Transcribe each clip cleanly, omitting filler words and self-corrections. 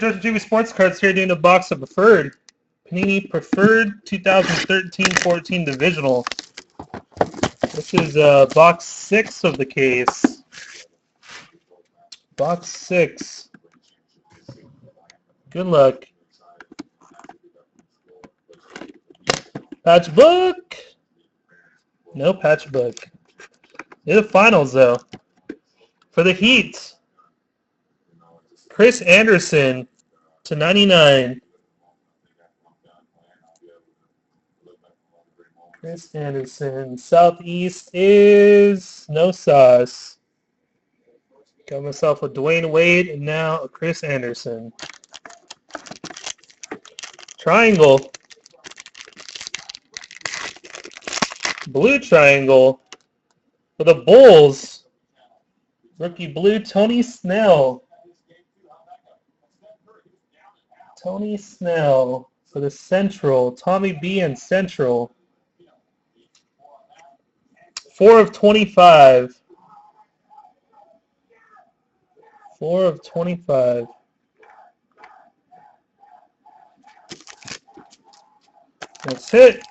Director TV Sports Cards here doing a box of Preferred. Panini Preferred 2013-14 Divisional. This is box 6 of the case. Box 6. Good luck. Patch book. No patch book. They're the finals though. For the Heat, Chris Anderson /99. Chris Anderson. Southeast is no sauce. Got myself a Dwayne Wade and now a Chris Anderson. Triangle. Blue triangle. For the Bulls, rookie blue, Tony Snell. Tony Snell. For the Central, Tommy B and Central. 4 of 25. 4 of 25. That's it.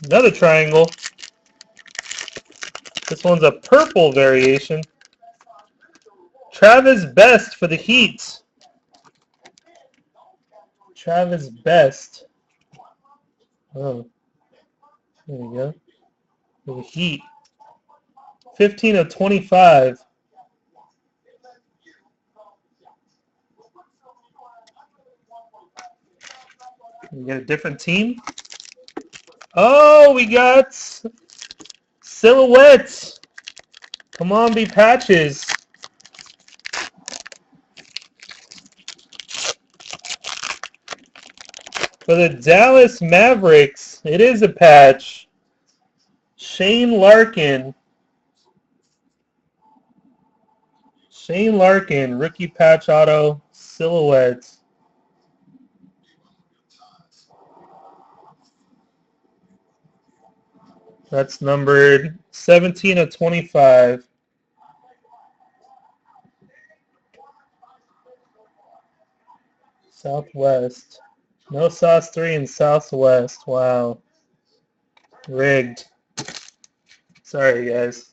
Another triangle. This one's a purple variation. Travis Best for the Heat. Travis Best. Oh. There we go. For the Heat. 15 of 25. We got a different team. Oh, we got silhouettes. Come on, be patches. For the Dallas Mavericks, it is a patch. Shane Larkin. Shane Larkin, rookie patch auto, silhouettes. That's numbered 17 of 25. Southwest. No sauce 3 in Southwest. Wow. Rigged. Sorry, guys.